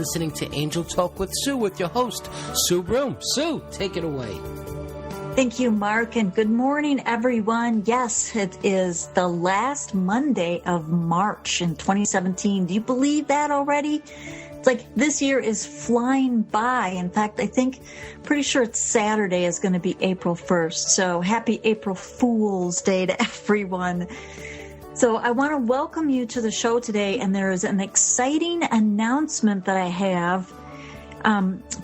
listening to Angel Talk with Sue with your host, Sue Broome. Sue, take it away. Thank you, Mark, and good morning, everyone. Yes, it is the last Monday of March in 2017. Do you believe that already? It's like this year is flying by. In fact, pretty sure it's Saturday is going to be April 1st. So happy April Fool's Day to everyone. So I want to welcome you to the show today, and there is an exciting announcement that I have.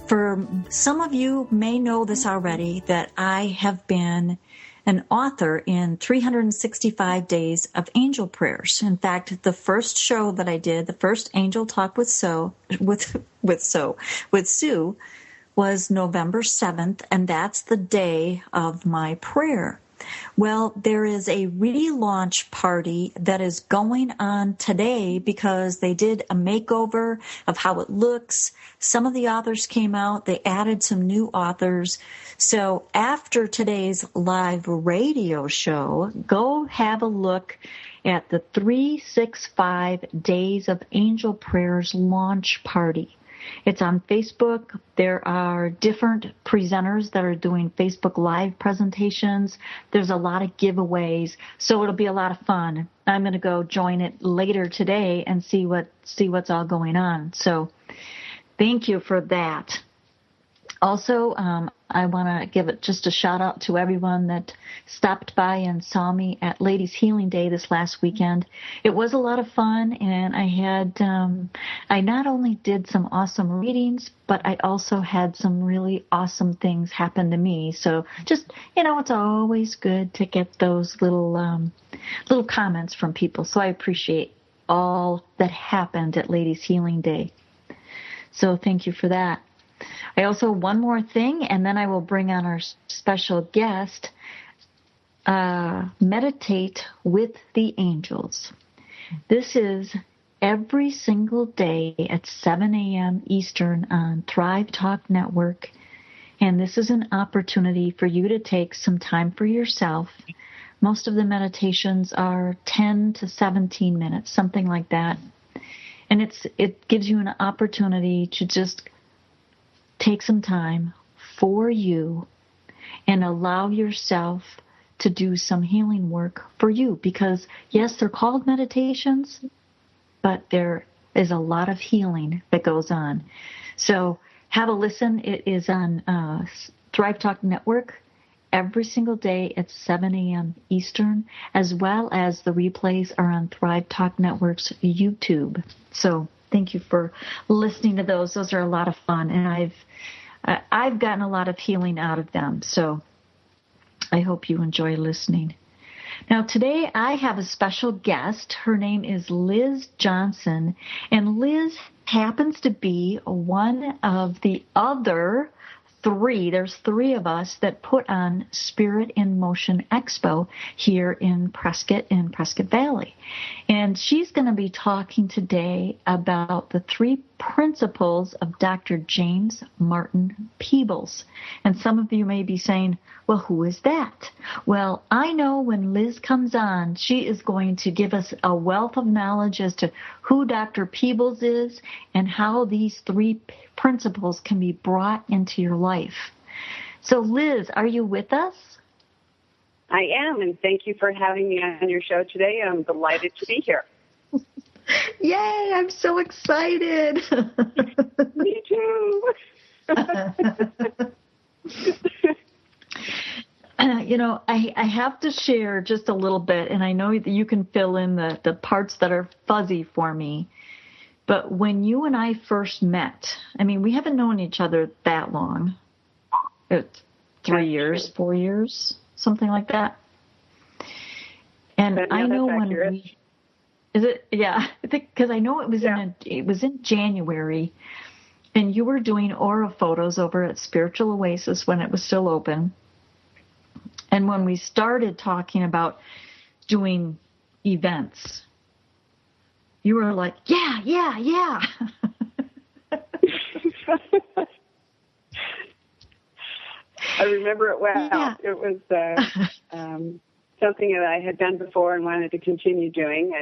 For some of you may know this already, that I have been an author in 365 Days of Angel Prayers. In fact, the first show that I did, the first Angel Talk with Sue, was November 7th, and that's the day of my prayer. Well, there is a relaunch party that is going on today because they did a makeover of how it looks. Some of the authors came out. They added some new authors. So after today's live radio show, go have a look at the 365 Days of Angel Prayers launch party. It's on Facebook. There are different presenters that are doing Facebook Live presentations. There's a lot of giveaways, so it'll be a lot of fun. I'm going to go join it later today and see what's all going on. So thank you for that. Also, I want to give it just a shout out to everyone that stopped by and saw me at Ladies Healing Day this last weekend. It was a lot of fun, and I not only did some awesome readings, but I also had some really awesome things happen to me. So just, it's always good to get those little comments from people. So I appreciate all that happened at Ladies Healing Day. So thank you for that. I also, one more thing, and then I will bring on our special guest, Meditate with the Angels. This is every single day at 7 a.m. Eastern on Thrive Talk Network, and this is an opportunity for you to take some time for yourself. Most of the meditations are 10 to 17 minutes, something like that, and it gives you an opportunity to just take some time for you and allow yourself to do some healing work for you. Because, yes, they're called meditations, but there is a lot of healing that goes on. So have a listen. It is on Thrive Talk Network every single day at 7 a.m. Eastern, as well as the replays are on Thrive Talk Network's YouTube. So thank you for listening to those. Those are a lot of fun, and I've gotten a lot of healing out of them. So I hope you enjoy listening. Now, today I have a special guest. Her name is Liz Johnson, and Liz happens to be one of the other three. There's three of us that put on Spirit in Motion Expo here in Prescott Valley. And she's going to be talking today about the three principles of Dr. James Martin Peebles. And some of you may be saying, well, who is that? Well, I know when Liz comes on, she is going to give us a wealth of knowledge as to who Dr. Peebles is and how these three principles can be brought into your life. So, Liz, are you with us? I am, and thank you for having me on your show today. I'm delighted to be here. Yay, I'm so excited. Me too. I have to share just a little bit, and I know that you can fill in the parts that are fuzzy for me. But when you and I first met, we haven't known each other that long. It's 3 years, 4 years, something like that. And yeah, I know when accurate. I think because I know it was in January, and you were doing aura photos over at Spiritual Oasis when it was still open. And when we started talking about doing events, you were like, yeah. I remember it well. Yeah. It was something that I had done before and wanted to continue doing,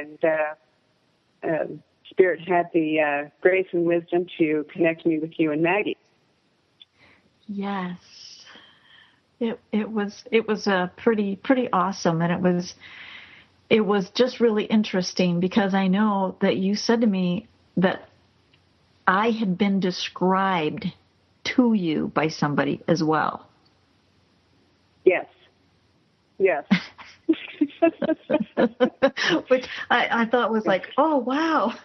and Spirit had the grace and wisdom to connect me with you and Maggie. Yes. It was pretty awesome, and it was just really interesting because I know that you said to me that I had been described to you by somebody as well. Yes. Yes. Which I thought was like, oh, wow.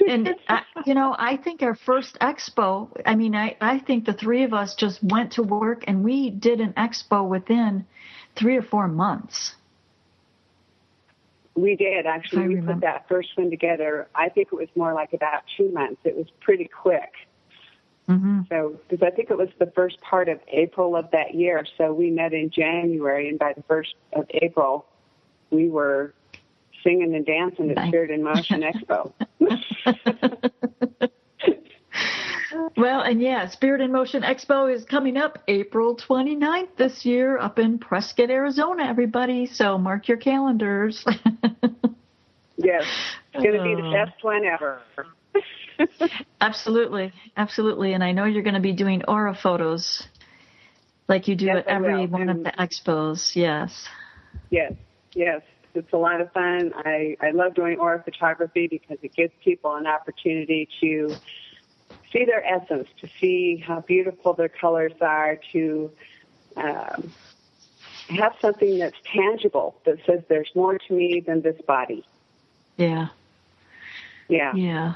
And, I think our first expo, I think the three of us just went to work and we did an expo within 3 or 4 months. We did, actually. We put that first one together. I think it was more like about 2 months. It was pretty quick. Mm-hmm. So, because I think it was the first part of April of that year. So we met in January, and by the 1st of April, we were singing and dancing at Spirit in Motion Expo. Well, and yeah, Spirit in Motion Expo is coming up April 29th this year up in Prescott, Arizona, everybody. So mark your calendars. Yes, it's going to be the best one ever. Absolutely. Absolutely. And I know you're going to be doing aura photos like you do at every one of the expos. Yes. Yes. Yes. It's a lot of fun. I love doing aura photography because it gives people an opportunity to see their essence, to see how beautiful their colors are, to have something that's tangible that says there's more to me than this body. Yeah. Yeah. Yeah.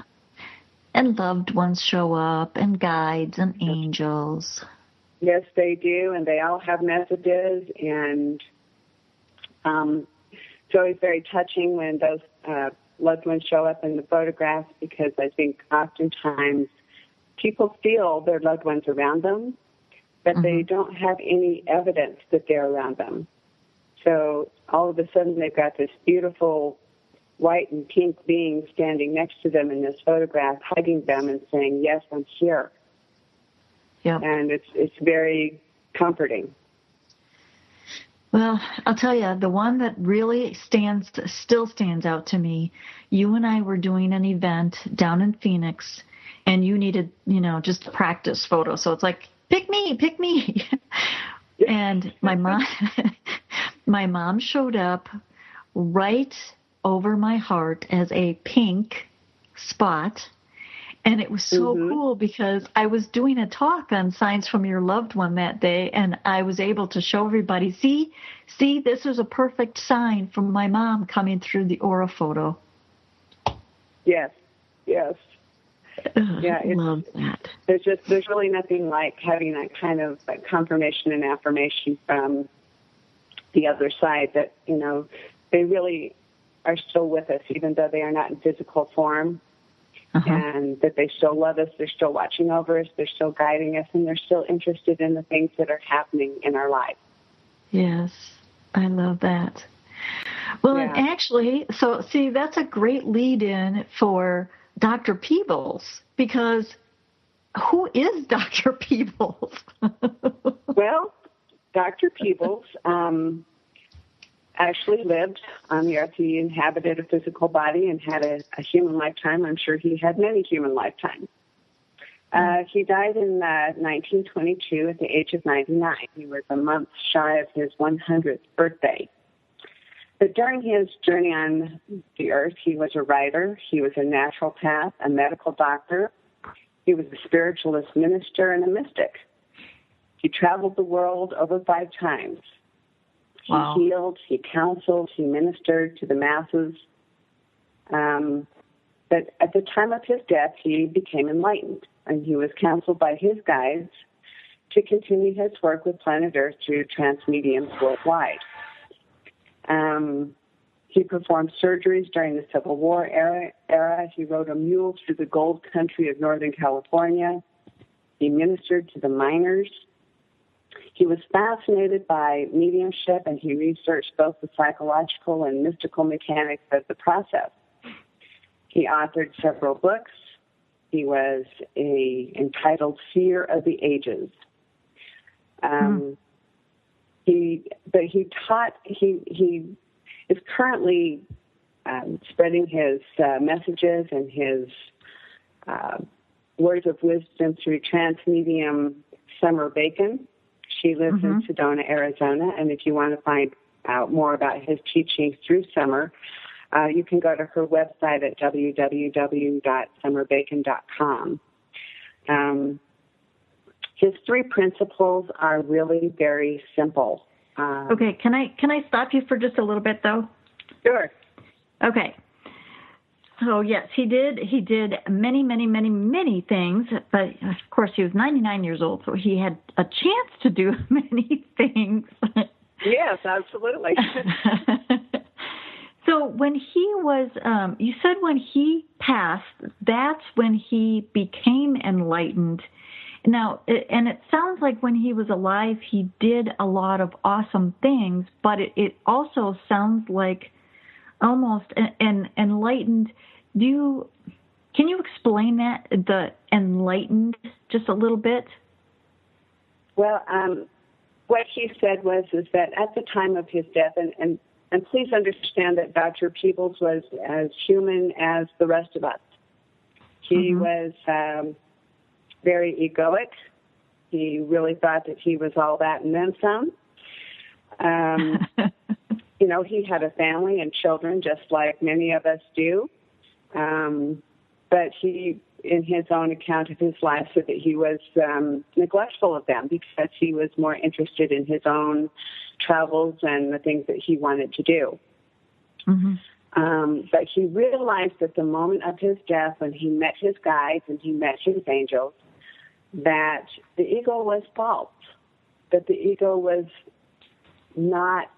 And loved ones show up, and guides and angels. Yes, they do, and they all have messages, and it's always very touching when those loved ones show up in the photographs, because I think oftentimes people feel their loved ones around them, but they don't have any evidence that they're around them. So all of a sudden they've got this beautiful white and pink being standing next to them in this photograph, hugging them and saying, yes, I'm here. Yep. And it's very comforting. Well, I'll tell you, the one that really still stands out to me, you and I were doing an event down in Phoenix, and you needed, just a practice photo. So it's like, pick me. And my mom showed up right over my heart as a pink spot. And it was so cool because I was doing a talk on Signs from Your Loved One that day, and I was able to show everybody, see, this is a perfect sign from my mom coming through the aura photo. Yes. I love that. There's really nothing like having that kind of confirmation and affirmation from the other side that, they really are still with us, even though they are not in physical form, and that they still love us, they're still watching over us, they're still guiding us, and they're still interested in the things that are happening in our life. Yes, I love that. Well, and actually, so see, that's a great lead-in for Dr. Peebles, because who is Dr. Peebles? Well, Dr. Peebles actually lived on the earth. He inhabited a physical body and had a human lifetime. I'm sure he had many human lifetimes. He died in 1922 at the age of 99. He was a month shy of his 100th birthday. But during his journey on the earth, he was a writer, he was a naturopath, a medical doctor, he was a spiritualist minister, and a mystic. He traveled the world over 5 times. He healed, he counseled, he ministered to the masses. But at the time of his death, he became enlightened, and he was counseled by his guides to continue his work with planet Earth through transmediums worldwide. He performed surgeries during the Civil War era. He rode a mule through the gold country of Northern California. He ministered to the miners. He was fascinated by mediumship, and he researched both the psychological and mystical mechanics of the process. He authored several books. He was entitled Seer of the Ages. He is currently spreading his messages and his words of wisdom through trance medium Summer Bacon. She lives in Sedona, Arizona, and if you want to find out more about his teachings through Summer, you can go to her website at www.summerbacon.com. His 3 principles are really very simple. Okay, can I stop you for just a little bit, though? Sure. Okay. So, yes, he did many, many, many, many things, but, of course, he was 99 years old, so he had a chance to do many things. Yes, absolutely. So when he was, you said when he passed, that's when he became enlightened. Now, and it sounds like when he was alive, he did a lot of awesome things, but it also sounds like almost enlightened. Can you explain that, the enlightened, just a little bit? Well, what he said was that at the time of his death, and please understand that Dr. Peebles was as human as the rest of us. He was very egoic. He really thought that he was all that and then some. He had a family and children just like many of us do. But he, in his own account of his life, said that he was neglectful of them because he was more interested in his own travels and the things that he wanted to do. But he realized at the moment of his death, when he met his guides and he met his angels, that the ego was false, that the ego was not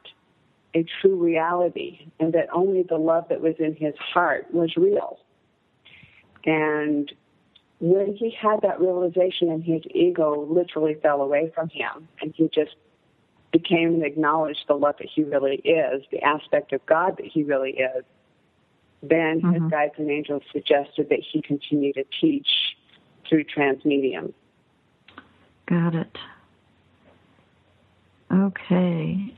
a true reality, and that only the love that was in his heart was real. And when he had that realization, and his ego literally fell away from him, and he just became and acknowledged the love that he really is, the aspect of God that he really is, then his guides and angels suggested that he continue to teach through transmedium. Got it. Okay.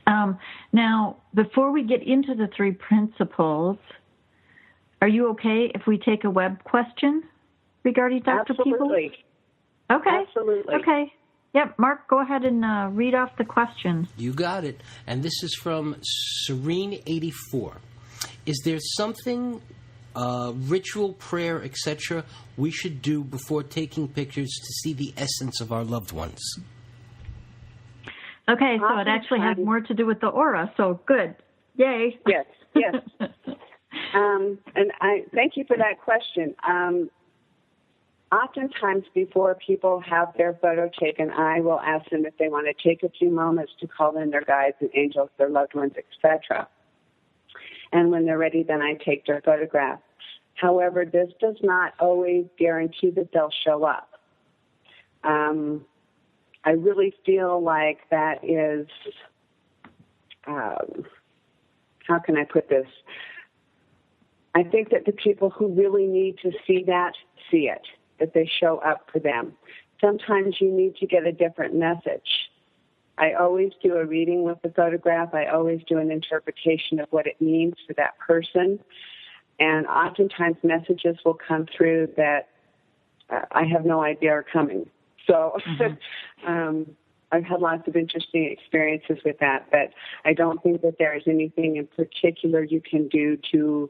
Now, before we get into the 3 principles, are you okay if we take a web question regarding Dr. Absolutely. Peebles? Okay. Absolutely. Okay. Yep. Mark, go ahead and read off the question. You got it. And this is from Serene84. Is there something, ritual, prayer, etc., we should do before taking pictures to see the essence of our loved ones? Okay, so it actually has more to do with the aura, so good. Yay. Yes. And I thank you for that question. Oftentimes before people have their photo taken, I will ask them if they want to take a few moments to call in their guides and angels, their loved ones, etc. And when they're ready, then I take their photograph. However, this does not always guarantee that they'll show up. I really feel like that is, how can I put this? I think that the people who really need to see it, that they show up for them. Sometimes you need to get a different message. I always do a reading with the photograph. I always do an interpretation of what it means for that person. And oftentimes messages will come through that I have no idea are coming. So I've had lots of interesting experiences with that, but I don't think that there is anything in particular you can do to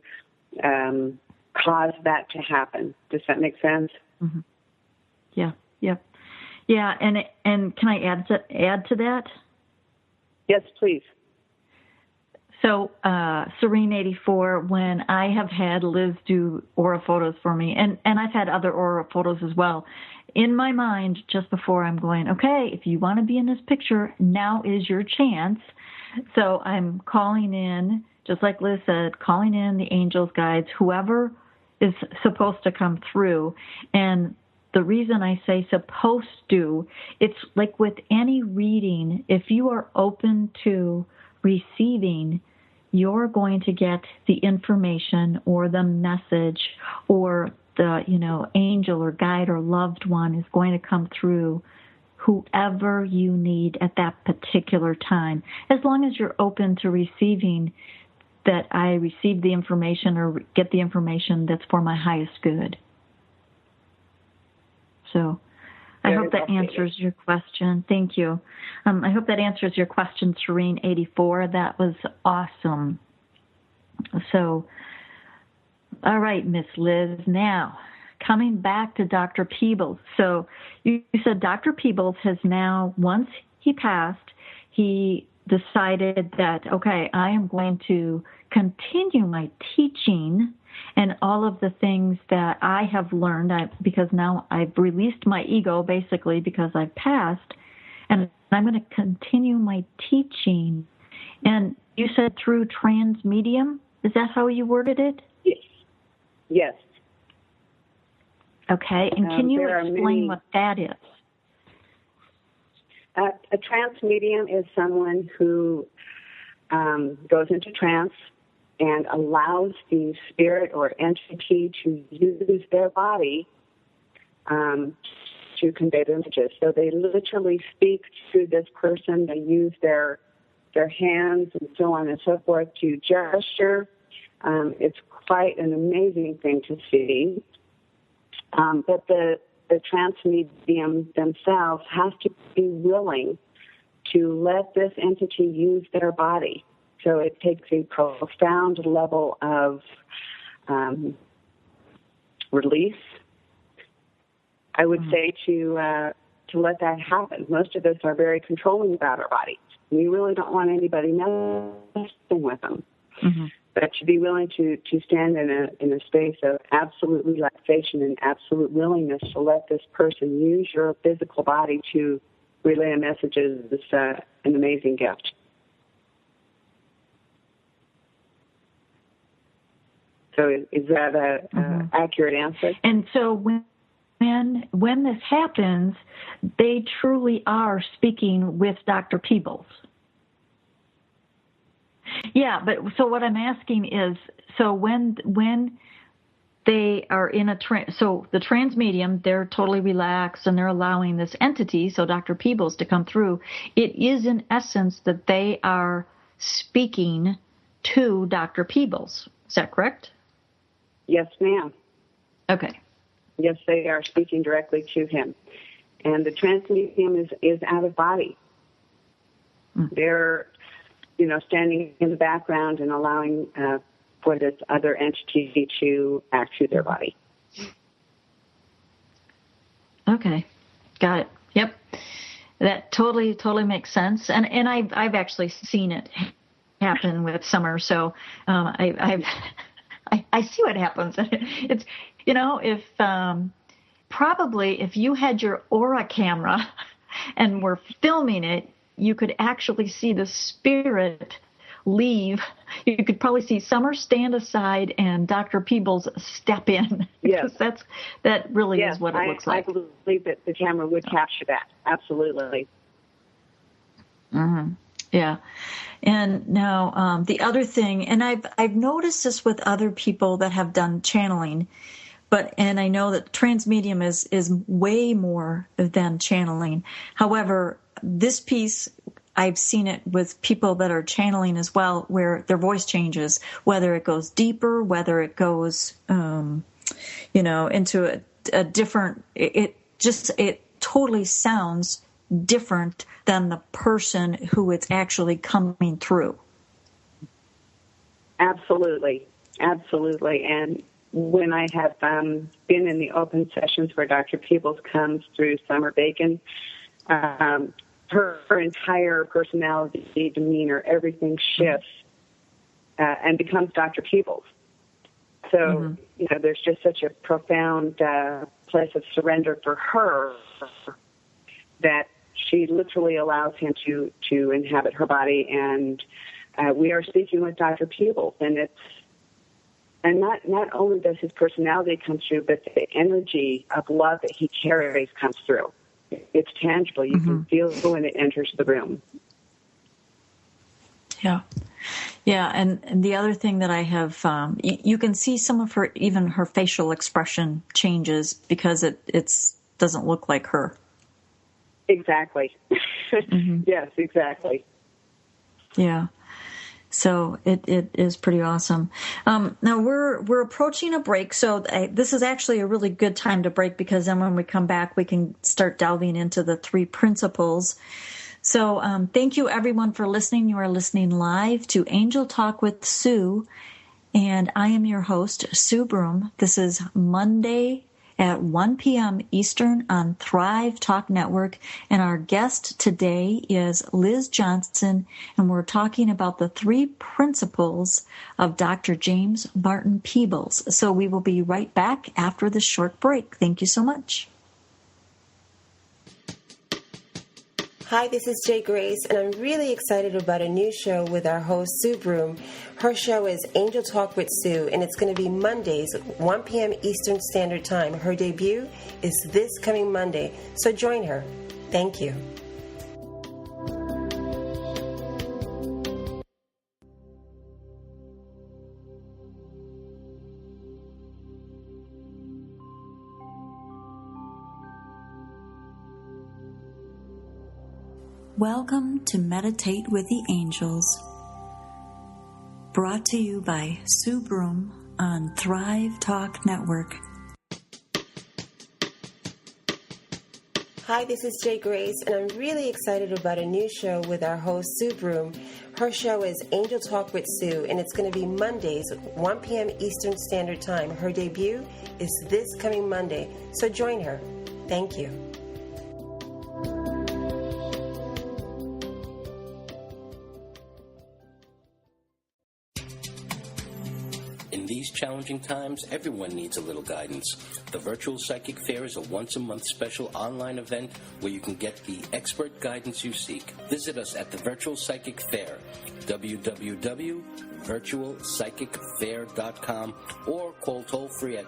cause that to happen. Does that make sense? Yeah. And can I add to that? Yes, please. So, Serene84, when I have had Liz do aura photos for me, and I've had other aura photos as well, in my mind, just before I'm going, okay, if you want to be in this picture, now is your chance. So I'm calling in, just like Liz said, calling in the angels, guides, whoever is supposed to come through. And the reason I say supposed to, it's like with any reading, if you are open to receiving, you're going to get the information or the message or the, angel or guide or loved one is going to come through whoever you need at that particular time. As long as you're open to receiving that I receive the information or get the information that's for my highest good. So I hope that answers your question. Thank you. I hope that answers your question, Serene84. That was awesome. So, all right, Miss Liz. Now, coming back to Dr. Peebles. So you said Dr. Peebles has now, once he passed, he decided that, okay, I am going to continue my teaching and all of the things that I have learned, because now I've released my ego, basically, because I've passed, and I'm going to continue my teaching. And you said through transmedium? Is that how you worded it? Yes. Okay, and can you explain what that is? A trance medium is someone who goes into trance and allows the spirit or entity to use their body to convey their messages. So they literally speak to this person. They use their hands and so on and so forth to gesture. It's quite an amazing thing to see. But the trance medium themselves have to be willing to let this entity use their body. So it takes a profound level of release, I would say, to let that happen. Most of us are very controlling about our bodies. We really don't want anybody messing with them. Mm-hmm. But to be willing to stand in a space of absolute relaxation and absolute willingness to let this person use your physical body to relay a message is an amazing gift. So is that a accurate answer? And so when this happens, they truly are speaking with Dr. Peebles. Yeah, but so what I'm asking is, so when they are in a so the trans medium, they're totally relaxed and they're allowing this entity, so Dr. Peebles, to come through. It is in essence that they are speaking to Dr. Peebles. Is that correct? Yes, ma'am. Okay. Yes, they are speaking directly to him. And the trance medium is out of body. They're, standing in the background and allowing for this other entity to act through their body. Okay. Got it. Yep. That totally makes sense. And I've actually seen it happen with Summer. So I see what happens. It's, if you had your Aura camera and were filming it, you could actually see the spirit leave. You could probably see Summer stand aside and Dr. Peebles step in. Yes. That really is what it looks like. I believe that the camera would capture that. Absolutely. Mm-hmm. Yeah. And now the other thing, and I've noticed this with other people that have done channeling, and I know that transmedium is way more than channeling. However, this piece, I've seen it with people that are channeling as well, where their voice changes, whether it goes deeper, whether it goes, into a different, it totally sounds different than the person who it's actually coming through. Absolutely. And when I have been in the open sessions where Dr. Peebles comes through Summer Bacon, her entire personality, demeanor, everything shifts and becomes Dr. Peebles. So, there's just such a profound place of surrender for her that she literally allows him to inhabit her body. And we are speaking with Dr. Peebles, and not only does his personality come through, but the energy of love that he carries comes through. It's tangible. You can feel it when it enters the room. Yeah. Yeah, and the other thing that I have, you can see some of her facial expression changes because it doesn't look like her. Exactly. Yes, exactly. Yeah. So it is pretty awesome. Now we're approaching a break, so this is actually a really good time to break, because then when we come back, we can start delving into the 3 principles. So thank you, everyone, for listening. You are listening live to Angel Talk with Sue, and I am your host, Sue Broome. This is Monday at 1 p.m. Eastern on Thrive Talk Network. And our guest today is Liz Johnson, and we're talking about the 3 principles of Dr. James Martin Peebles. So we will be right back after this short break. Thank you so much. Hi, this is Jay Grace, and I'm really excited about a new show with our host, Sue Broome. Her show is Angel Talk with Sue, and it's going to be Mondays, 1 p.m. Eastern Standard Time. Her debut is this coming Monday, so join her. Thank you. Welcome to Meditate with the Angels, brought to you by Sue Broome on Thrive Talk Network. Hi, this is Jay Grace, and I'm really excited about a new show with our host, Sue Broome. Her show is Angel Talk with Sue, and it's going to be Mondays, 1 p.m. Eastern Standard Time. Her debut is this coming Monday, so join her. Thank you. In these challenging times, everyone needs a little guidance. The Virtual Psychic Fair is a once-a-month special online event where you can get the expert guidance you seek. Visit us at the Virtual Psychic Fair, www.virtualpsychicfair.com, or call toll-free at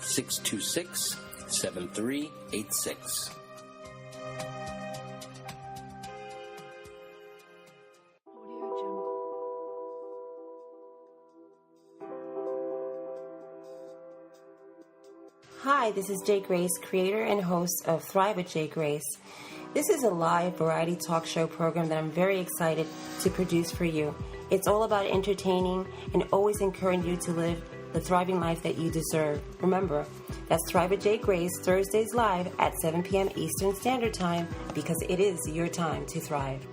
888-626-7386. Hi, this is Jay Grace, creator and host of Thrive with Jay Grace. This is a live variety talk show program that I'm very excited to produce for you. It's all about entertaining and always encouraging you to live the thriving life that you deserve. Remember, that's Thrive with Jay Grace, Thursdays live at 7 p.m. Eastern Standard Time, because it is your time to thrive.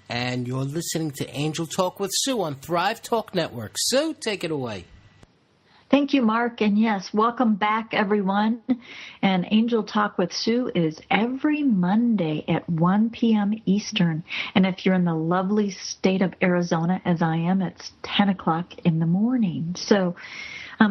And you're listening to Angel Talk with Sue on Thrive Talk Network. Sue, take it away. Thank you, Mark. And yes, welcome back, everyone. And Angel Talk with Sue is every Monday at 1 p.m. Eastern. And if you're in the lovely state of Arizona, as I am, it's 10 o'clock in the morning. So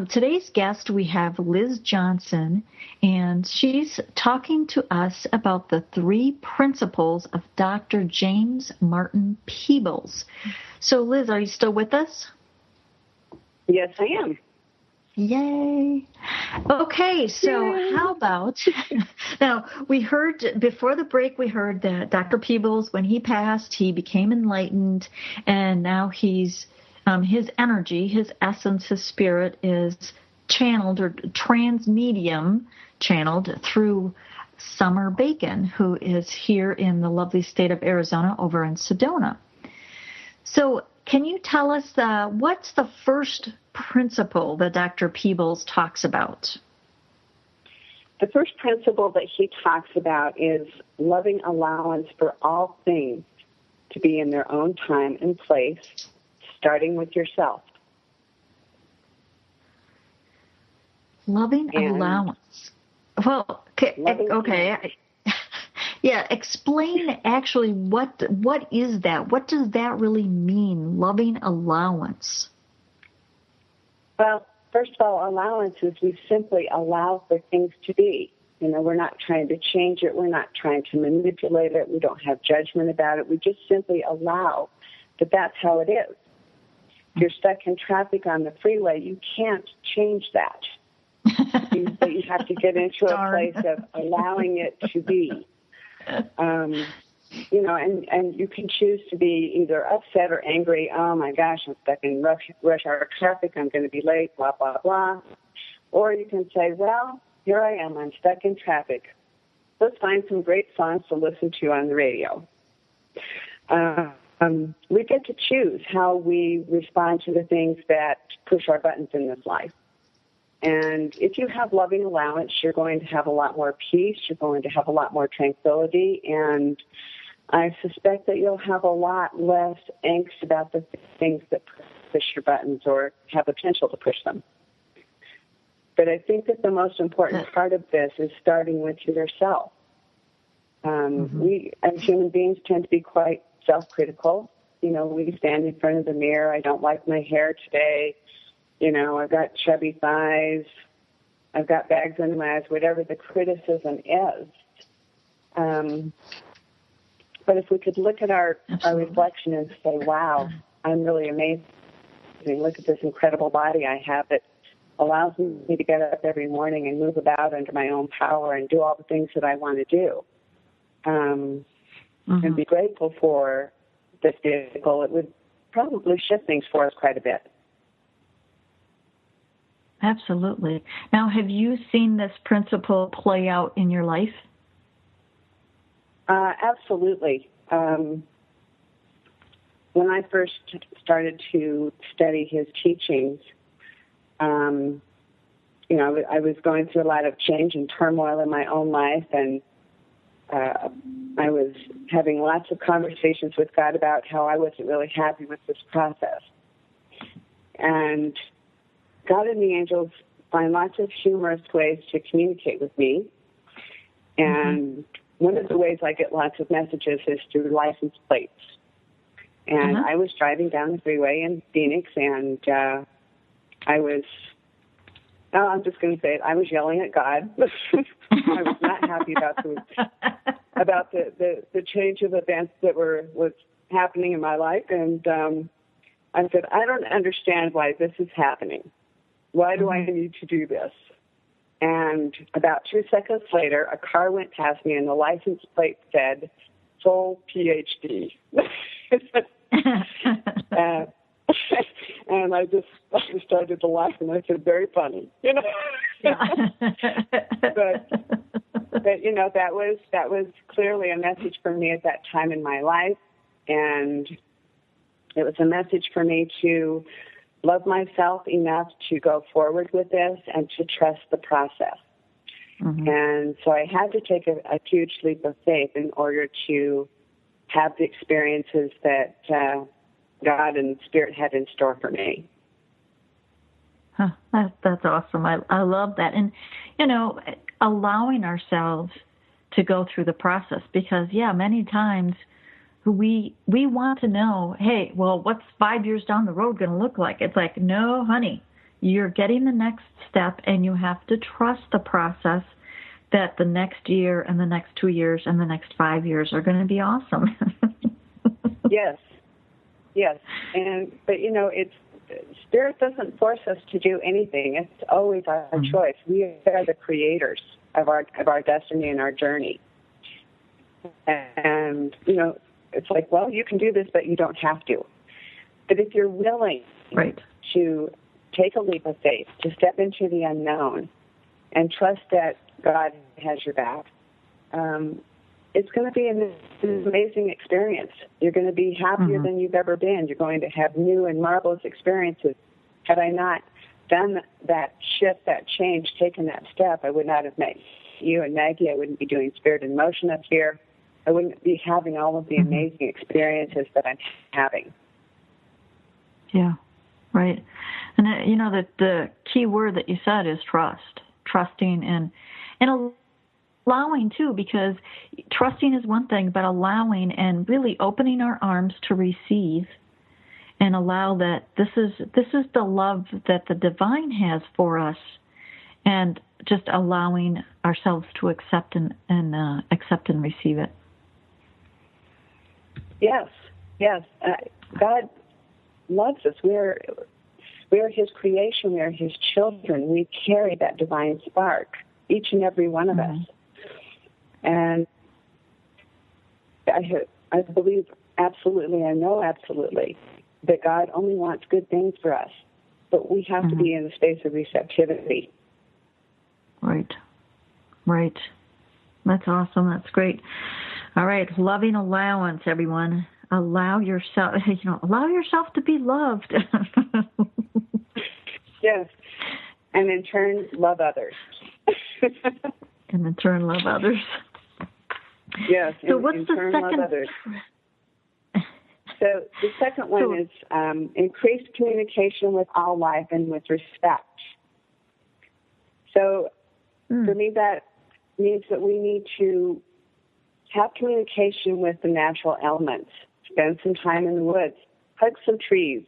today's guest, we have Liz Johnson, and she's talking to us about the 3 principles of Dr. James Martin Peebles. So, Liz, are you still with us? Yes, I am. Yay. Okay, so how about, now we heard, before the break, we heard that Dr. Peebles, when he passed, he became enlightened, and now he's, his energy, his essence, his spirit is channeled, or transmedium channeled through Summer Bacon, who is here in the lovely state of Arizona over in Sedona. So can you tell us what's the first principle that Dr. Peebles talks about? The first principle that he talks about is loving allowance for all things to be in their own time and place, starting with yourself. Loving allowance. Well, okay. Yeah, explain actually what is that? What does that really mean, loving allowance? Well, first of all, allowance is we simply allow for things to be. You know, we're not trying to change it. We're not trying to manipulate it. We don't have judgment about it. We just simply allow that that's how it is. If you're stuck in traffic on the freeway, you can't change that. You have to get into a place of allowing it to be. You know, and you can choose to be either upset or angry. Oh, my gosh, I'm stuck in rush hour traffic. I'm going to be late, blah, blah, blah. Or you can say, well, here I am. I'm stuck in traffic. Let's find some great songs to listen to on the radio. We get to choose how we respond to the things that push our buttons in this life. And if you have loving allowance, you're going to have a lot more peace. You're going to have a lot more tranquility. And I suspect that you'll have a lot less angst about the things that push your buttons or have potential to push them. But I think that the most important part of this is starting with yourself. We, as human beings, tend to be quite self-critical. You know, we stand in front of the mirror. I don't like my hair today. You know, I've got chubby thighs. I've got bags under my eyes, whatever the criticism is. But if we could look at our reflection and say, wow, I'm really amazing. Look at this incredible body I have that allows me to get up every morning and move about under my own power and do all the things that I want to do. And be grateful for this vehicle. It would probably shift things for us quite a bit. Absolutely. Now, have you seen this principle play out in your life? Absolutely. When I first started to study his teachings, you know, I was going through a lot of change and turmoil in my own life, and I was having lots of conversations with God about how I wasn't really happy with this process. And God and the angels find lots of humorous ways to communicate with me. And one of the ways I get lots of messages is through license plates. And I was driving down the freeway in Phoenix, and I'm just going to say it, I was yelling at God. I was not happy about the change of events that was happening in my life. And I said, I don't understand why this is happening. Why do I need to do this? And about 2 seconds later, a car went past me, and the license plate said, Soul PhD. And I started to laugh, and I said, very funny, you know. but you know, that was clearly a message for me at that time in my life, and it was a message for me to love myself enough to go forward with this and to trust the process. And so I had to take a huge leap of faith in order to have the experiences that God and Spirit had in store for me. That's awesome. I love that. And, you know, allowing ourselves to go through the process, because, many times we want to know, hey, well, what's 5 years down the road going to look like? It's like, no, honey, you're getting the next step, and you have to trust the process that the next year and the next 2 years and the next 5 years are going to be awesome. Yes. But, you know, Spirit doesn't force us to do anything. It's always our choice. We are the creators of our destiny and our journey. And, you know, it's like, well, you can do this, but you don't have to. But if you're willing to take a leap of faith, to step into the unknown and trust that God has your back, it's going to be an amazing experience. You're going to be happier than you've ever been. You're going to have new and marvelous experiences. Had I not done that shift, that change, taken that step, I would not have met you and Maggie. I wouldn't be doing Spirit in Motion up here. I wouldn't be having all of the amazing experiences that I'm having. Yeah, right. And, you know, the key word that you said is trust. Trusting and allowing, too, because trusting is one thing, but allowing and really opening our arms to receive and allow that this is the love that the divine has for us, and just allowing ourselves to accept and receive it. Yes. God loves us. We are His creation. We are His children. We carry that divine spark, each and every one of us. And I believe absolutely, I know absolutely, that God only wants good things for us. But we have to be in a space of receptivity. Right. Right. That's awesome. That's great. All right. Loving allowance, everyone. Allow yourself, allow yourself to be loved. Yes. And in turn, love others. And in turn, love others. Yes. So what's the second? Love others. So the second one is increased communication with all life and with respect. So for me, that means that we need to have communication with the natural elements, spend some time in the woods, hug some trees,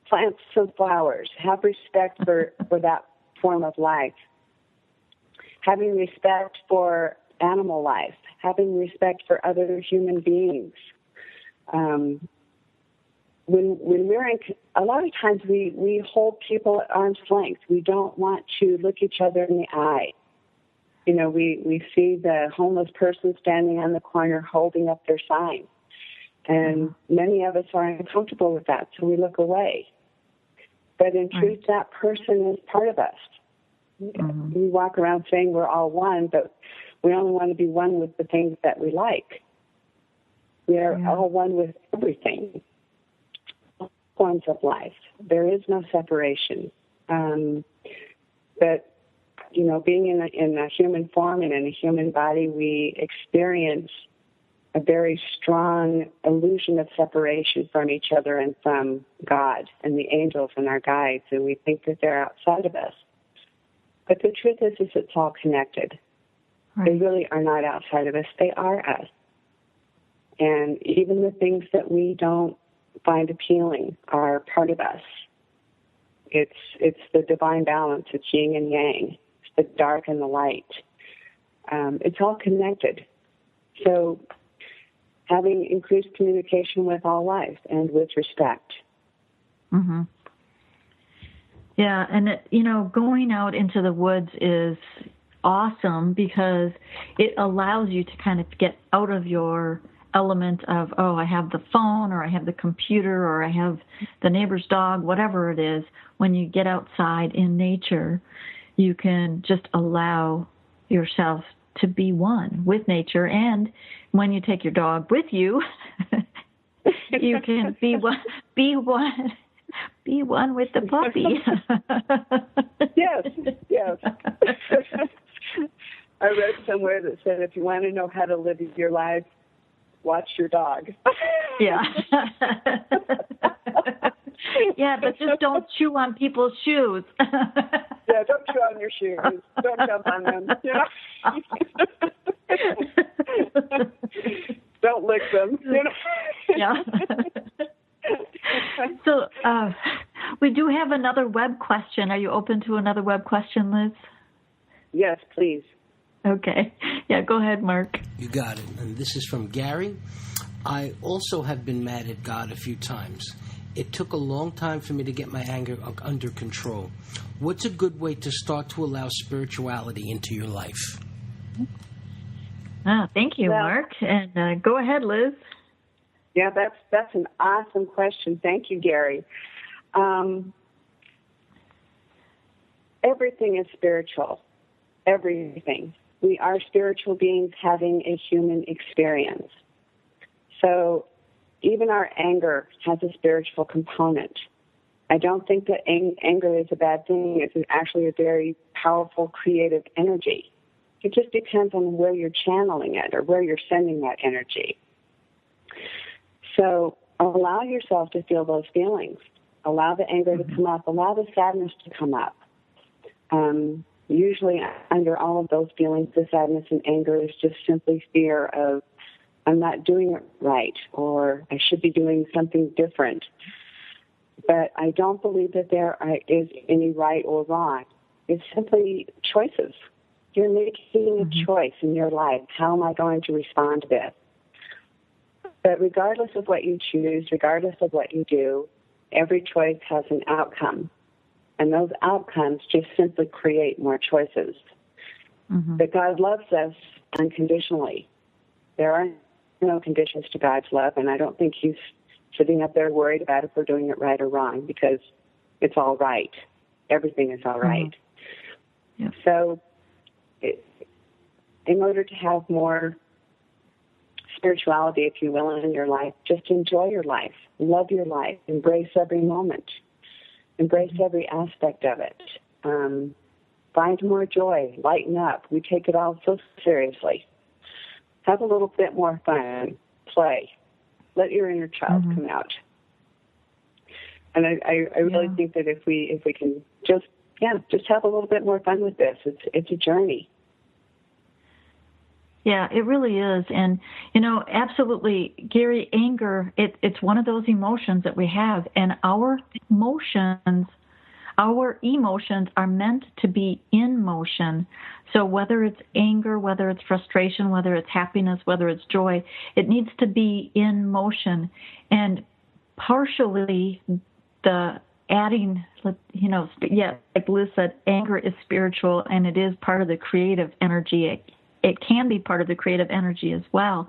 plant some flowers, have respect for that form of life, having respect for animal life, having respect for other human beings. When we're a lot of times we hold people at arm's length. We don't want to look each other in the eye. We see the homeless person standing on the corner holding up their sign. And many of us are uncomfortable with that, so we look away. But in truth, that person is part of us. We walk around saying we're all one, but we only want to be one with the things that we like. We are all one with everything, all forms of life. There is no separation. But being in a human form and in a human body, we experience a very strong illusion of separation from each other and from God and the angels and our guides, and we think that they're outside of us. But the truth is it's all connected. Right. They really are not outside of us. They are us. And even the things that we don't find appealing are part of us. It's the divine balance. It's yin and yang. It's the dark and the light. It's all connected. So having increased communication with all life and with respect. Mm-hmm. Yeah, and going out into the woods is awesome because it allows you to kind of get out of your element of, I have the phone or I have the computer or I have the neighbor's dog, whatever it is. When you get outside in nature, you can just allow yourself to be one with nature. And when you take your dog with you, you can be one with the puppy. Yes. I read somewhere that said if you want to know how to live your life, watch your dog. Yeah. Yeah, but just don't chew on people's shoes. Yeah, don't chew on your shoes. Don't jump on them. Don't lick them. Yeah. So we do have another web question. Are you open to another web question, Liz? Yes, please. Okay. Yeah, go ahead, Mark. You got it. And this is from Gary. I also have been mad at God a few times. It took a long time for me to get my anger under control. What's a good way to start to allow spirituality into your life? Thank you, Mark. And go ahead, Liz. Yeah, that's an awesome question. Thank you, Gary. Everything is spiritual. Everything. We are spiritual beings having a human experience. So even our anger has a spiritual component. I don't think that anger is a bad thing. It's actually a very powerful, creative energy. It just depends on where you're channeling it or where you're sending that energy. So allow yourself to feel those feelings. Allow the anger to come up. Allow the sadness to come up. Usually under all of those feelings, the sadness and anger is just simply fear of, I'm not doing it right, or I should be doing something different. But I don't believe that there is any right or wrong. It's simply choices. You're making a choice in your life. How am I going to respond to this? But regardless of what you choose, regardless of what you do, every choice has an outcome. And those outcomes just simply create more choices. But God loves us unconditionally. There are no conditions to God's love, and I don't think He's sitting up there worried about if we're doing it right or wrong, because it's all right. Everything is all right. Yeah. So in order to have more spirituality, if you will, in your life, just enjoy your life, love your life, embrace every moment, embrace every aspect of it. Find more joy, lighten up. We take it all so seriously. Have a little bit more fun, play. Let your inner child come out. And I really think that if we can just have a little bit more fun with this. It's a journey. Yeah, it really is. And, absolutely, Gary, anger, it's one of those emotions that we have. And our emotions are meant to be in motion. So whether it's anger, whether it's frustration, whether it's happiness, whether it's joy, it needs to be in motion. And partially the adding, like Liz said, anger is spiritual and it is part of the creative energy. It can be part of the creative energy as well.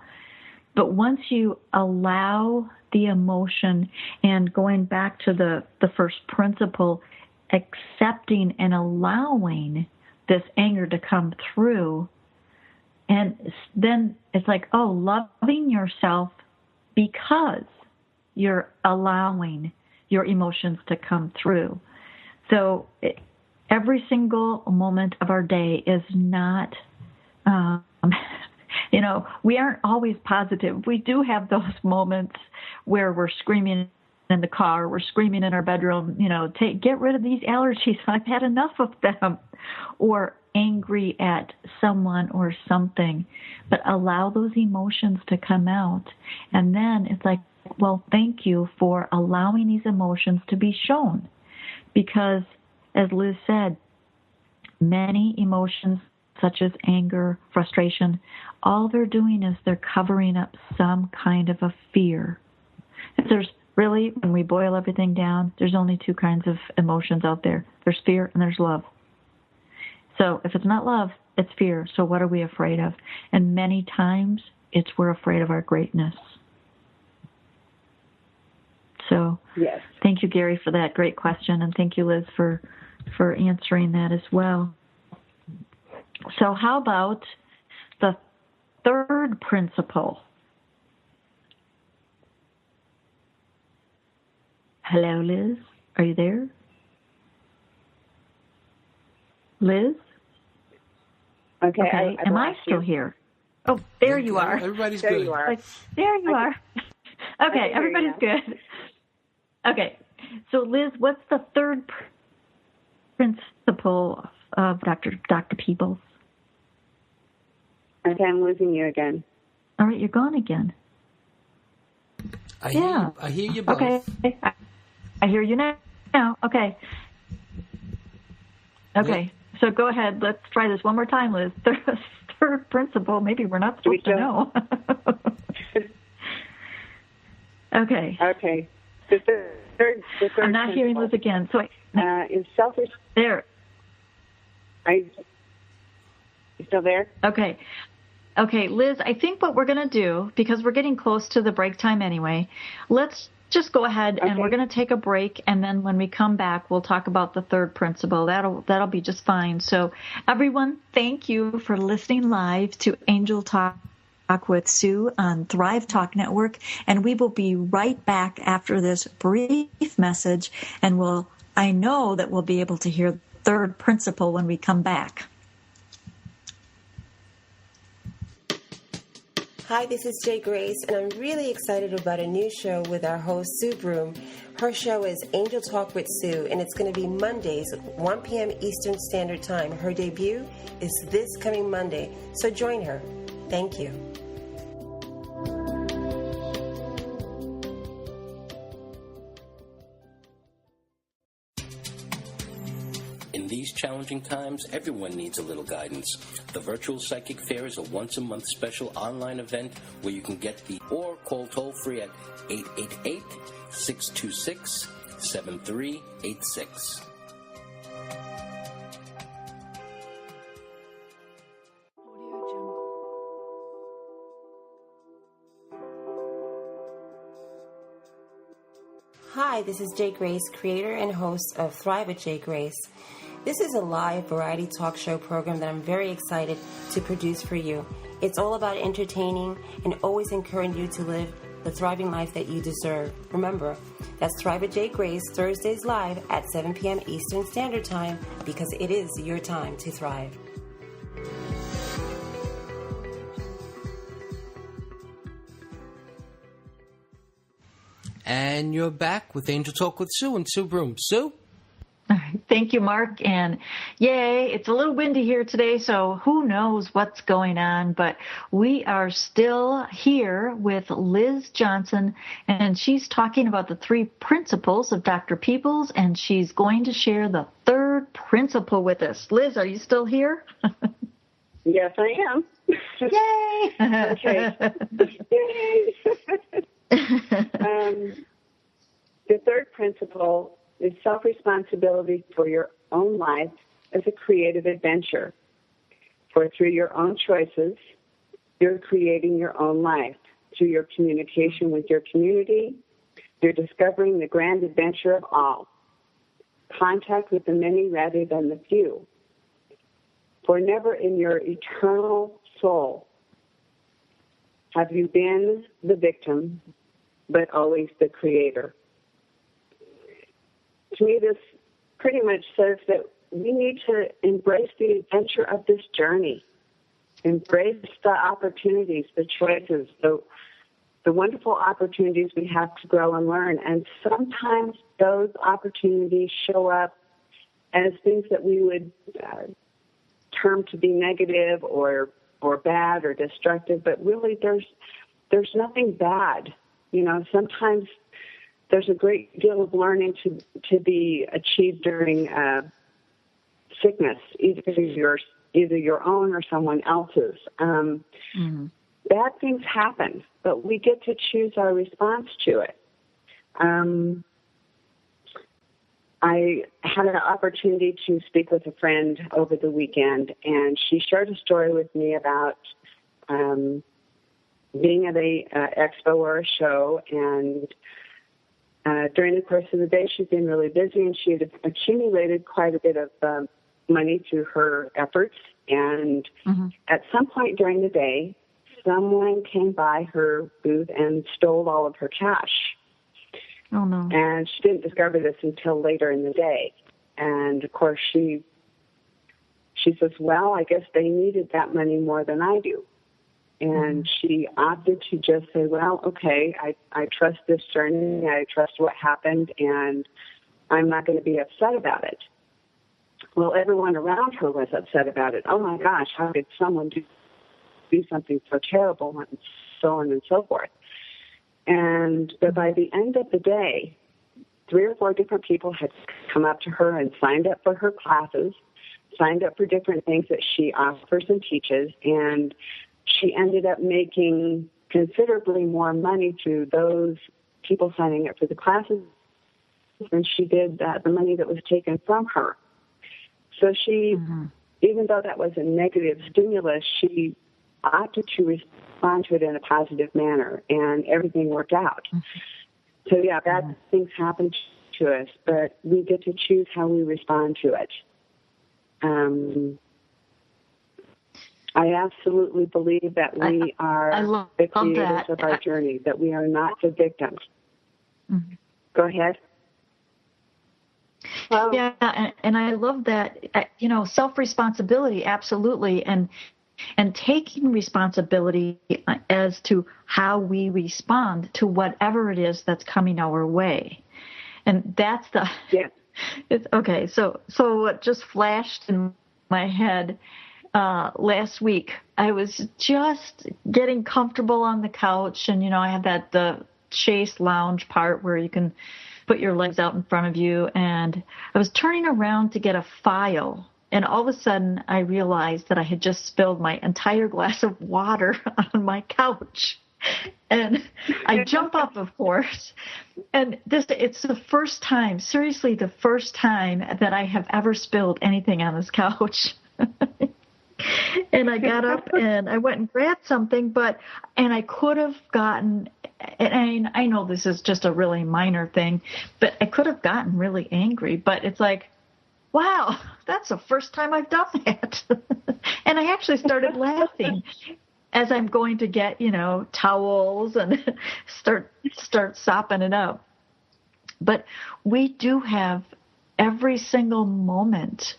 But once you allow the emotion, and going back to the first principle, accepting and allowing this anger to come through, and then it's like, loving yourself because you're allowing your emotions to come through. So every single moment of our day is not, we aren't always positive. We do have those moments where we're screaming in the car, we're screaming in our bedroom, get rid of these allergies. I've had enough of them. Or angry at someone or something. But allow those emotions to come out. And then it's like, well, thank you for allowing these emotions to be shown. Because, as Liz said, many emotions such as anger, frustration, all they're doing is they're covering up some kind of a fear. There's really, when we boil everything down, there's only two kinds of emotions out there. There's fear and there's love. So if it's not love, it's fear. So what are we afraid of? And many times we're afraid of our greatness. So yes. Thank you, Gary, for that great question. And thank you, Liz, for answering that as well. So how about the third principle? Hello, Liz. Are you there? Liz? Okay. Am I still here? Oh, there you are. Everybody's there good. You are. There you are. Okay, everybody's good. Okay. So, Liz, what's the third principle of Dr. Peebles? Okay, I'm losing you again. All right, you're gone again. I hear you both. Okay. I hear you now. Okay. Okay. Yeah. So go ahead. Let's try this one more time, Liz. Third principle. Maybe we're not supposed to know. Okay. Okay. The third I'm not hearing Liz again. So is selfish. There. Are you still there? Okay. Okay, Liz, I think what we're going to do, because we're getting close to the break time anyway, let's just go ahead and we're going to take a break, and then when we come back, we'll talk about the third principle. That'll be just fine. So, everyone, thank you for listening live to Angel Talk with Sue on Thrive Talk Network, and we will be right back after this brief message, and I know that we'll be able to hear the third principle when we come back. Hi, this is Jay Grace, and I'm really excited about a new show with our host, Sue Broome. Her show is Angel Talk with Sue, and it's going to be Mondays, 1 p.m. Eastern Standard Time. Her debut is this coming Monday, so join her. Thank you. In these challenging times, everyone needs a little guidance. The Virtual Psychic Fair is a once-a-month special online event where you can or call toll-free at 888-626-7386. Hi, this is Jay Grace, creator and host of Thrive with Jay Grace. This is a live variety talk show program that I'm very excited to produce for you. It's all about entertaining and always encouraging you to live the thriving life that you deserve. Remember, that's Thrive with J. Grace, Thursdays live at 7 p.m. Eastern Standard Time, because it is your time to thrive. And you're back with Angel Talk with Sue and Sue Broome. Sue? All right. Thank you, Mark. And yay, it's a little windy here today, so who knows what's going on. But we are still here with Liz Johnson, and she's talking about the 3 principles of Dr. Peebles, and she's going to share the 3rd principle with us. Liz, are you still here? Yes, I am. Yay! Okay. Yay! The 3rd principle is self-responsibility for your own life as a creative adventure. For through your own choices, you're creating your own life. Through your communication with your community, you're discovering the grand adventure of all. Contact with the many rather than the few. For never in your eternal soul have you been the victim, but always the creator. To me, this pretty much says that we need to embrace the adventure of this journey, embrace the opportunities, the choices, the wonderful opportunities we have to grow and learn. And sometimes those opportunities show up as things that we would term to be negative or bad or destructive, but really there's nothing bad. You know, sometimes there's a great deal of learning to be achieved during sickness, either your own or someone else's. Bad things happen, but we get to choose our response to it. I had an opportunity to speak with a friend over the weekend, and she shared a story with me about being at a expo or a show, and during the course of the day, she'd been really busy, and she had accumulated quite a bit of money through her efforts. And at some point during the day, someone came by her booth and stole all of her cash. Oh, no. And she didn't discover this until later in the day. And, of course, she says, well, I guess they needed that money more than I do. And she opted to just say, well, okay, I trust this journey, I trust what happened, and I'm not going to be upset about it. Well, everyone around her was upset about it. Oh, my gosh, how could someone do something so terrible, and so on and so forth. But by the end of the day, 3 or 4 different people had come up to her and signed up for her classes, signed up for different things that she offers and teaches, and she ended up making considerably more money through those people signing up for the classes than she did the money that was taken from her. So she, even though that was a negative stimulus, she opted to respond to it in a positive manner, and everything worked out. So, yeah, bad things happen to us, but we get to choose how we respond to it. I absolutely believe that we are the creators of our journey, that we are not the victims. Go ahead. Well, yeah, and I love that, self-responsibility, absolutely, and taking responsibility as to how we respond to whatever it is that's coming our way. And that's the... Yeah. Okay, so what just flashed in my head last week, I was just getting comfortable on the couch, and, I had the chaise lounge part where you can put your legs out in front of you, and I was turning around to get a file, and all of a sudden I realized that I had just spilled my entire glass of water on my couch. And I jump up, of course, and it's the first time, seriously, the first time that I have ever spilled anything on this couch. And I got up and I went and grabbed something, and I could have gotten, and I know this is just a really minor thing, but I could have gotten really angry. But it's like, wow, that's the first time I've done that. And I actually started laughing as I'm going to get, towels and start sopping it up. But we do have every single moment,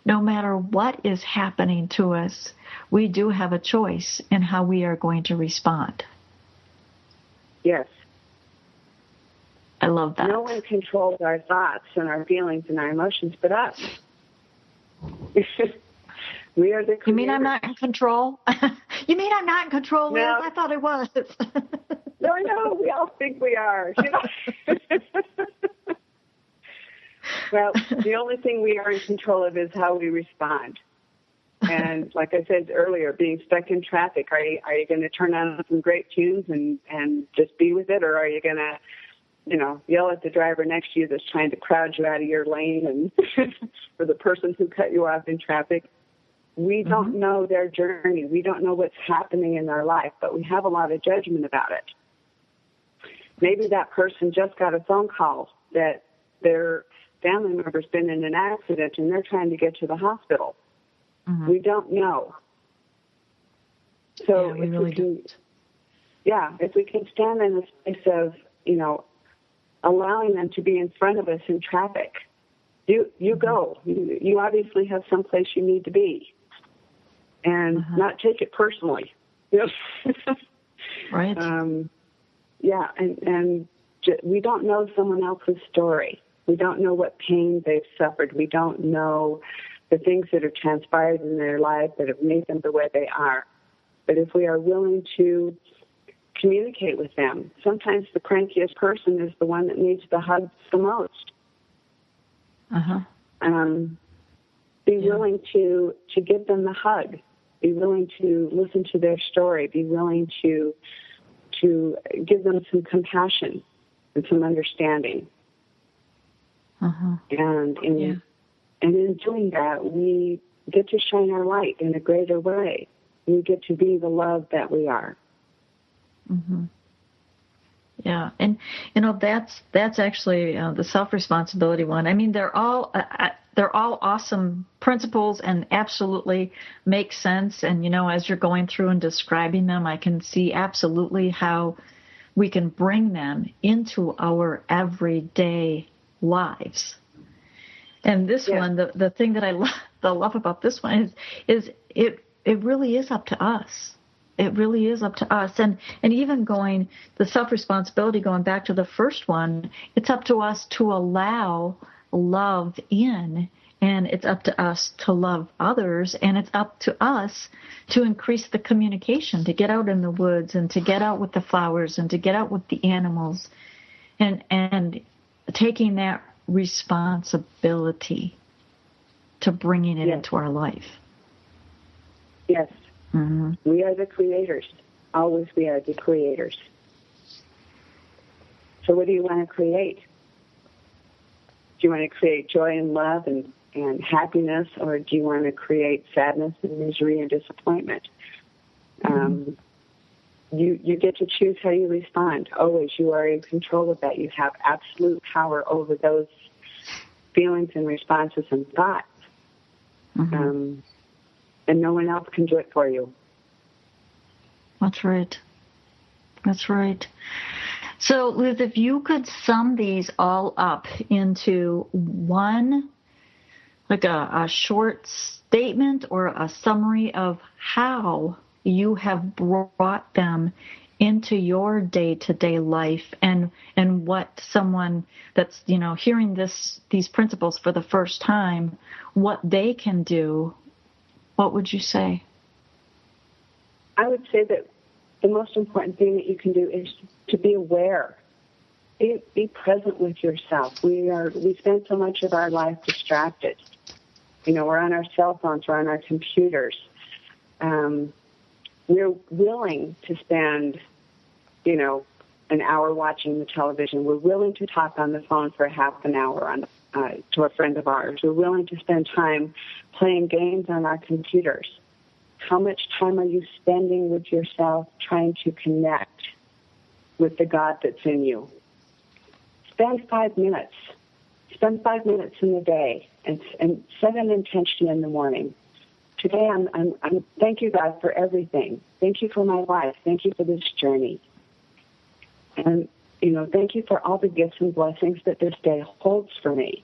no matter what is happening to us, we do have a choice in how we are going to respond. Yes. I love that. No one controls our thoughts and our feelings and our emotions but us. We are the creators. You mean I'm not in control? You mean I'm not in control, Liz? No. I thought I was. No, we all think we are. Well, the only thing we are in control of is how we respond. And like I said earlier, being stuck in traffic, are you going to turn on some great tunes and just be with it, or are you going to, yell at the driver next to you that's trying to crowd you out of your lane and or the person who cut you off in traffic? We don't know their journey. We don't know what's happening in their life, but we have a lot of judgment about it. Maybe that person just got a phone call that their family member's been in an accident and they're trying to get to the hospital. We don't know. So yeah, we really don't. Yeah, if we can stand in the space of, allowing them to be in front of us in traffic, you go. You obviously have someplace you need to be, and not take it personally. Right. Yeah, and we don't know someone else's story. We don't know what pain they've suffered. We don't know the things that have transpired in their life that have made them the way they are. But if we are willing to communicate with them, sometimes the crankiest person is the one that needs the hugs the most. Be willing to give them the hug. Be willing to listen to their story. Be willing to give them some compassion and some understanding. And in doing that, we get to shine our light in a greater way. We get to be the love that we are. Yeah, and that's actually the self-responsibility one. I mean, they're all awesome principles and absolutely make sense. And as you're going through and describing them, I can see absolutely how we can bring them into our everyday lives. And this one, the thing that I love about this one is it really is up to us. It really is up to us. And even the self-responsibility, going back to the first one, it's up to us to allow love in, and it's up to us to love others, and it's up to us to increase the communication, to get out in the woods and to get out with the flowers and to get out with the animals, and taking that responsibility to bringing it into our life. Yes. We are the creators. Always we are the creators. So what do you want to create? Do you want to create joy and love and happiness, or do you want to create sadness and misery and disappointment? You get to choose how you respond. Always you are in control of that. You have absolute power over those feelings and responses and thoughts. And no one else can do it for you. That's right. That's right. So, Liz, if you could sum these all up into one, like a short statement or a summary of how you have brought them into your day-to-day life, and what someone that's, hearing these principles for the first time, what they can do, what would you say? I would say that the most important thing that you can do is to be aware. Be present with yourself. We spend so much of our life distracted. We're on our cell phones, we're on our computers. We're willing to spend, an hour watching the television. We're willing to talk on the phone for half an hour to a friend of ours. We're willing to spend time playing games on our computers. How much time are you spending with yourself trying to connect with the God that's in you? Spend 5 minutes. Spend 5 minutes in the day and set an intention in the morning. Today, I'm thank you, God, for everything. Thank you for my life. Thank you for this journey. And, thank you for all the gifts and blessings that this day holds for me.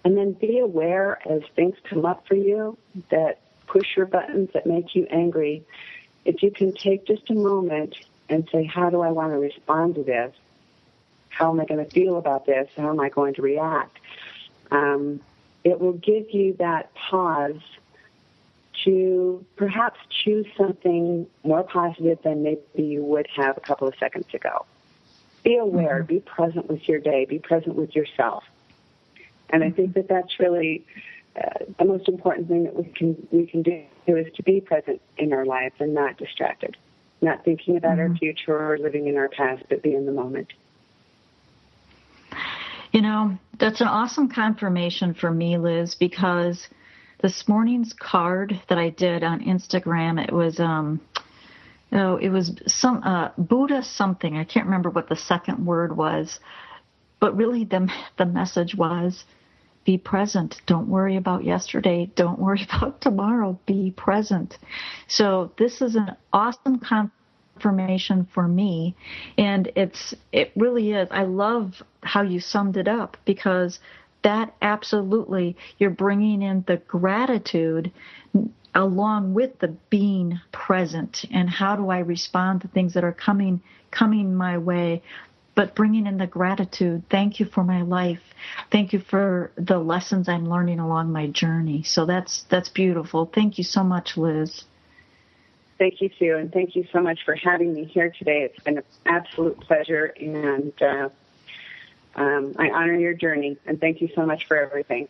And then be aware as things come up for you that push your buttons, that make you angry, if you can take just a moment and say, how do I want to respond to this? How am I going to feel about this? How am I going to react? It will give you that pause to perhaps choose something more positive than maybe you would have a couple of seconds ago. Be aware, be present with your day, be present with yourself. And I think that that's really the most important thing that we can do is to be present in our lives and not distracted, not thinking about our future or living in our past, but be in the moment. That's an awesome confirmation for me, Liz, because this morning's card that I did on Instagram, it was some Buddha something. I can't remember what the second word was, but really the message was, be present. Don't worry about yesterday. Don't worry about tomorrow. Be present. So this is an awesome confirmation for me, and it really is. I love how you summed it up, because that absolutely, you're bringing in the gratitude along with the being present, and how do I respond to things that are coming my way, but bringing in the gratitude. Thank you for my life. Thank you for the lessons I'm learning along my journey. So that's beautiful. Thank you so much, Liz. Thank you, Sue, and thank you so much for having me here today. It's been an absolute pleasure, and I honor your journey, and thank you so much for everything.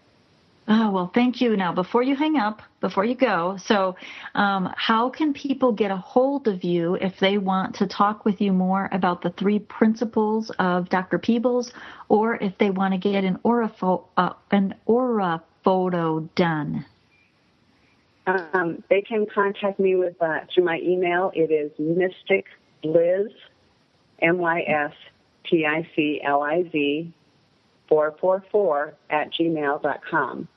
Oh, well, thank you. Now, before you hang up, before you go, so how can people get a hold of you if they want to talk with you more about the 3 principles of Dr. Peebles, or if they want to get an aura photo done? They can contact me with through my email. It is mysticliz, MYSTICLIZ 444 @gmail.com.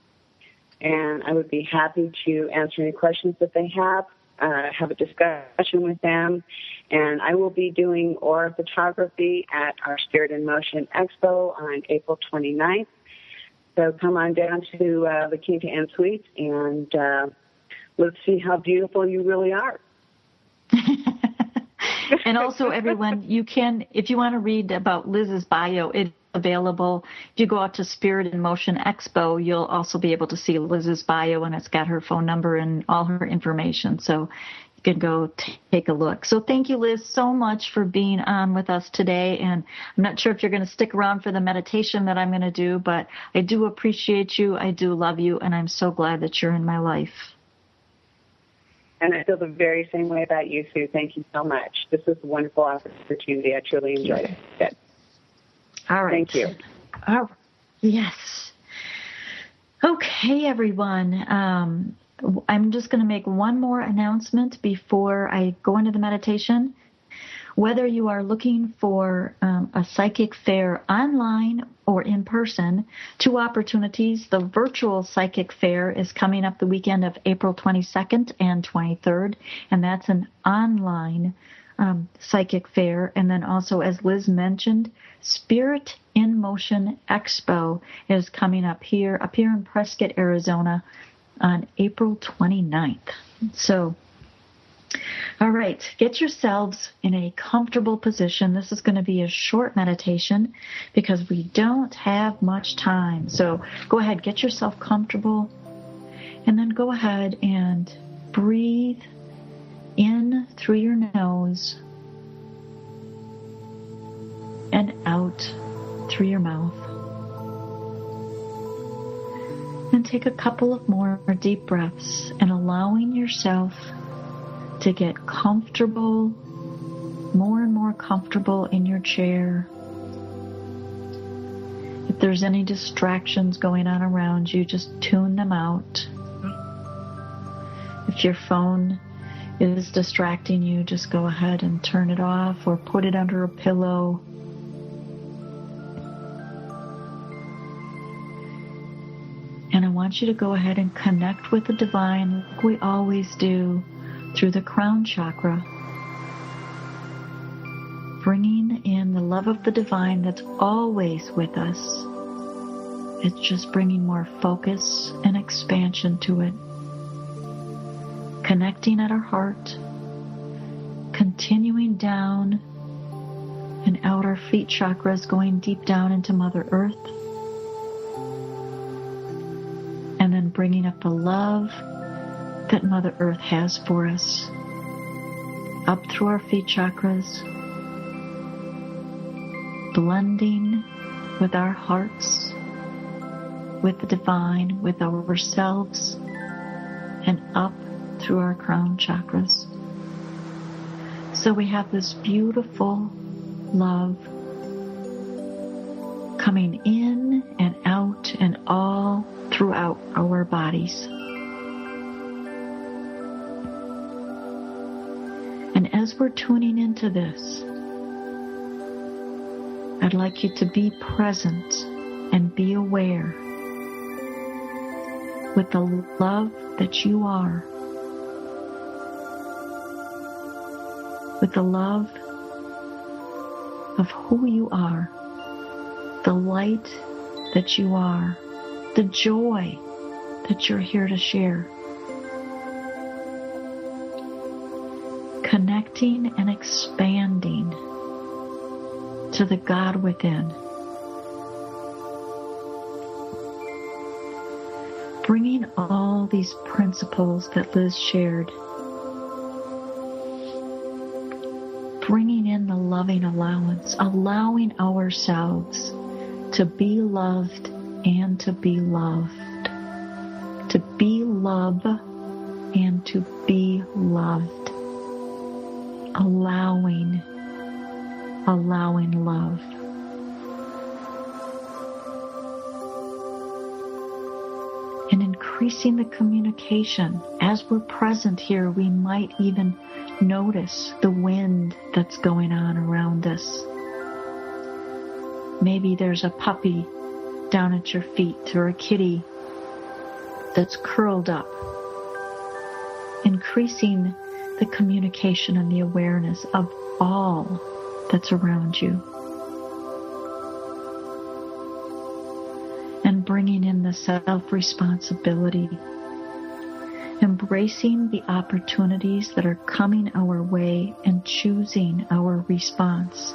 And I would be happy to answer any questions that they have a discussion with them. And I will be doing aura photography at our Spirit in Motion Expo on April 29th. So come on down to the Quinta Inn Suites, and let's see how beautiful you really are. And also, everyone, you can, if you want to read about Liz's bio, it's available. If you go out to Spirit in Motion Expo, you'll also be able to see Liz's bio, and it's got her phone number and all her information. So you can go take a look. So thank you, Liz, so much for being on with us today. And I'm not sure if you're going to stick around for the meditation that I'm going to do, but I do appreciate you. I do love you. And I'm so glad that you're in my life. And I feel the very same way about you, Sue. Thank you so much. This is a wonderful opportunity. I truly enjoyed it. All right. Thank you. Yes. Okay, everyone. I'm just going to make one more announcement before I go into the meditation. Whether you are looking for a psychic fair online or in person, 2 opportunities. The virtual psychic fair is coming up the weekend of April 22nd and 23rd, and that's an online psychic fair. And then also, as Liz mentioned, Spirit in Motion Expo is coming up here in Prescott, Arizona on April 29th. So, all right, get yourselves in a comfortable position. This is going to be a short meditation because we don't have much time. So go ahead, get yourself comfortable, and then go ahead and breathe in through your nose and out through your mouth. And take a couple of more deep breaths, and allowing yourself to get comfortable, more and more comfortable in your chair. If there's any distractions going on around you, just tune them out. If your phone is distracting you, just go ahead and turn it off or put it under a pillow. want you to go ahead and connect with the divine like we always do through the crown chakra. Bringing in the love of the divine that's always with us. It's just bringing more focus and expansion to it. Connecting at our heart. Continuing down and out our feet chakras, going deep down into Mother Earth. And then bringing up the love that Mother Earth has for us. Up through our feet chakras. Blending with our hearts, with the divine, with ourselves, and up through our crown chakras. So we have this beautiful love coming in and out and all throughout our bodies. And as we're tuning into this, I'd like you to be present and be aware with the love that you are, with the love of who you are, the light that you are, the joy that you're here to share. Connecting and expanding to the God within. Bringing all these principles that Liz shared. Bringing in the loving allowance, allowing ourselves to be loved and to be loved. To be love and to be loved. Allowing love. And increasing the communication. As we're present here, we might even notice the wind that's going on around us. Maybe there's a puppy down at your feet or a kitty that's curled up. Increasing the communication and the awareness of all that's around you. And bringing in the self-responsibility. Embracing the opportunities that are coming our way and choosing our response.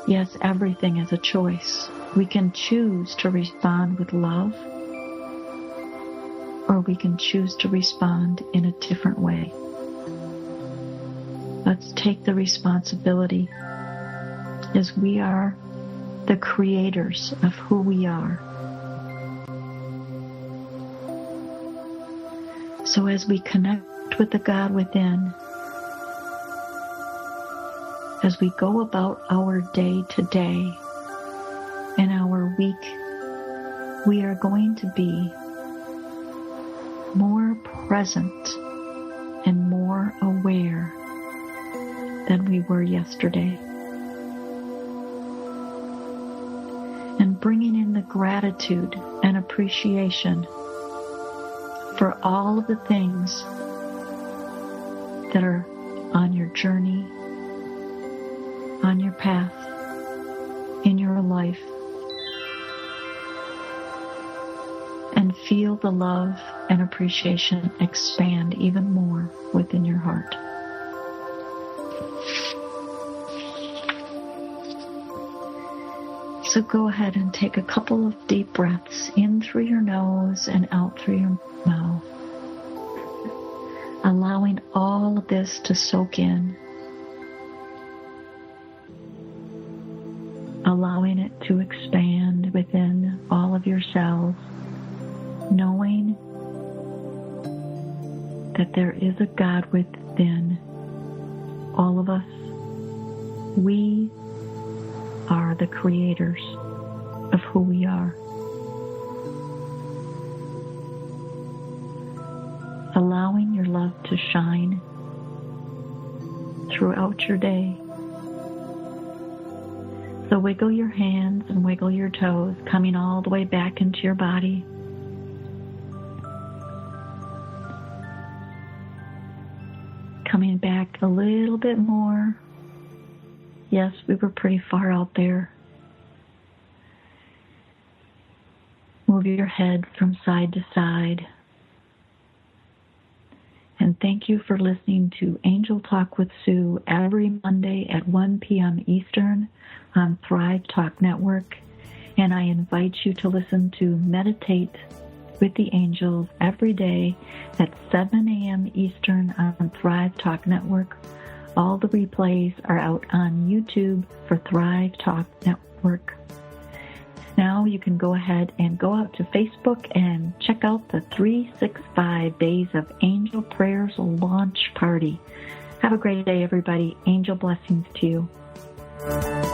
Yes, everything is a choice. We can choose to respond with love, or we can choose to respond in a different way. Let's take the responsibility, as we are the creators of who we are. So as we connect with the God within, as we go about our day to day and our week, we are going to be more present and more aware than we were yesterday. And bringing in the gratitude and appreciation for all of the things that are on your journey, on your path, in your life. And feel the love and appreciation expand even more within your heart. So go ahead and take a couple of deep breaths in through your nose and out through your mouth. Allowing all of this to soak in. Allowing it to expand within all of your cells. Knowing that there is a God within all of us. We are the creators of who we are. Allowing your love to shine throughout your day. So wiggle your hands and wiggle your toes, coming all the way back into your body. coming back a little bit more. Yes, we were pretty far out there. Move your head from side to side. And thank you for listening to Angel Talk with Sue every Monday at 1 p.m. Eastern on Thrive Talk Network. And I invite you to listen to Meditate with the Angels every day at 7 a.m. Eastern on Thrive Talk Network. All the replays are out on YouTube for Thrive Talk Network. Now you can go ahead and go out to Facebook and check out the 365 Days of Angel Prayers launch party. Have a great day, everybody. Angel blessings to you.